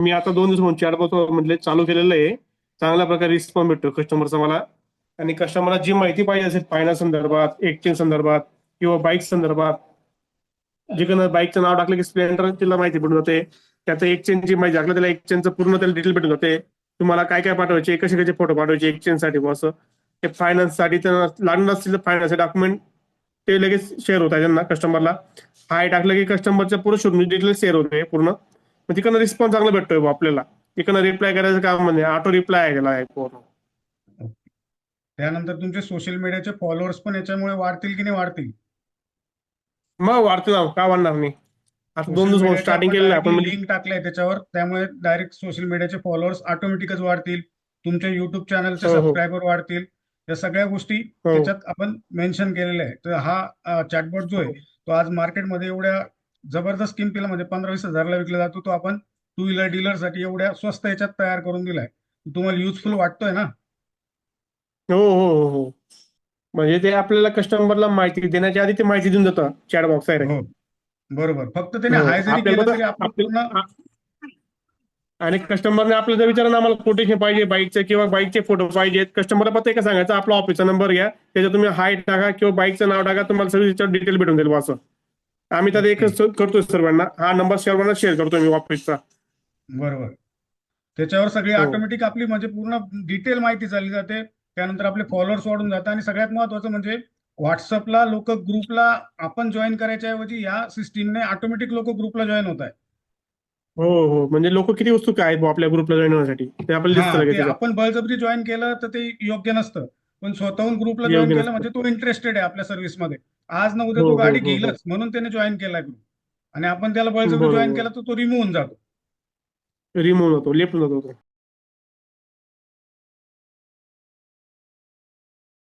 मी आता 2 दिवस चॅटबॉट म्हटले चालू केलेलं आहे. चांगल्या प्रकारे रिस्पॉन्स भेटतो कस्टमरचा मला. आणि कस्टमरला जी माहिती पाहिजे असेल फायनान्स संदर्भात, एक्सचेंज संदर्भात किंवा बाईक संदर्भात, जे बाईकचं नाव टाकलं की स्प्लेंडर तिला माहिती पडून जाते. त्याचं एक्सचेंजची माहिती टाकलं त्याला एक्सचेंजचं पूर्ण त्याला डिटेल भेटून जाते. तुम्हाला काय काय पाठवायचे, कसे कसे फोटो पाठवायचे एक्सचेंजसाठी असं. ते फायनान्ससाठी त्यांना लागणार असतील तर फायनान्सचे डॉक्युमेंट ते लगेच शेअर होत आहे त्यांना कस्टमरला. हाय टाकलं की कस्टमरच्या पूर्ण शोधून डिटेल शेअर होते पूर्ण. मग तिकडनं रिस्पॉन्स चांगला भेटतोय बुवा आपल्याला. तिकडनं रिप्लाय करायचं काम म्हणजे ऑटो रिप्लाय आहे त्याला पूर्ण. त्यानंतर तुमचे सोशल मीडियाचे फॉलोअर्स पण याच्यामुळे वाढतील की नाही वाढतील? मग वाढतो ना, का वाढणार नाही. आता सोशल 2 दिवस मीडियाचे स्टार्टिंग आपण केलेलं आहे आपण डायरेक्टली म्हणजे. लिंक टाकले त्याच्यावर, त्यामुळे डायरेक्ट सोशल मीडियाचे फॉलोअर्स ऑटोमॅटिकच वाढतील. तुमच्या युट्यूब चॅनलचे हो हो सबस्क्रायबर वाढतील. या सगळ्या गोष्टी हो त्याच्यात आपण मेन्शन केलेल्या आहे. तर हा चॅटबॉट जो आहे हो. तो आज मार्केटमध्ये एवढ्या जबरदस्त किमतीला म्हणजे 15-20 हजारला विकला जातो, तो आपण टू व्हीलर डीलरसाठी एवढ्या स्वस्त याच्यात तयार करून दिलाय. तुम्हाला युजफुल वाटतोय ना? हो हो हो हो. म्हणजे ते आपल्याला कस्टमरला माहिती देण्याच्या आधी ते माहिती देऊन जातं चॅट बॉक्स आहे. हो, बरोबर. फक्त त्याने हो हाय जरी आपल्याला केलं फक्त तरी आपलं पूर्ण. आणि कस्टमरने आपल्याला जर विचारलं आम्हाला कोटेशन पाहिजे बाईकचे किंवा बाईकचे फोटो पाहिजेत, कस्टमरला पत्ता काय सांगायचं, आपला ऑफिसचा नंबर घ्या, त्याच्यात तुम्ही हाय टाका किंवा बाईकचं नाव टाका, तुम्हाला सगळी त्याच्यावर डिटेल भेटून जाईल असं. आम्ही तर ओके, एकच करतोय सर्वांना, हा नंबर सर्वांना शेअर करतोय मी ऑफिसचा. बरोबर. त्याच्यावर सगळी हो ऑटोमॅटिक आपली म्हणजे पूर्ण डिटेल माहिती चालली जाते. त्यानंतर आपले फॉलोअर्स वाढून जातात आणि सगळ्यात महत्वाचं म्हणजे व्हॉट्सअपला लोक ग्रुपला आपण जॉईन करायच्या ऐवजी या सिस्टीमने ऑटोमॅटिक लोक ग्रुपला जॉईन होत आहे. हो हो. म्हणजे लोक किती उत्सुक आहेत बुवा आपल्या ग्रुपला जॉईन होण्यासाठी, ते आपल्याला दिसतं हा, लगेच ते त्याच्यात. आपण बळजबरी जॉईन केलं तर ते योग्य नसतं. पण स्वतःहून ग्रुपला जॉईन योग्य केलं नसतं. म्हणजे तो इंटरेस्टेड आहे आपल्या सर्व्हिसमध्ये. आज ना उद्या हो तो हो गाडी हो हो. घेईलच म्हणून त्याने जॉईन केलाय ग्रुप. आणि आपण त्याला बळजबरी जॉईन बरोबर. केला तर तो रिमूव्ह होऊन जातो. रिमूव्ह होतो, लेफ्ट होतो तो.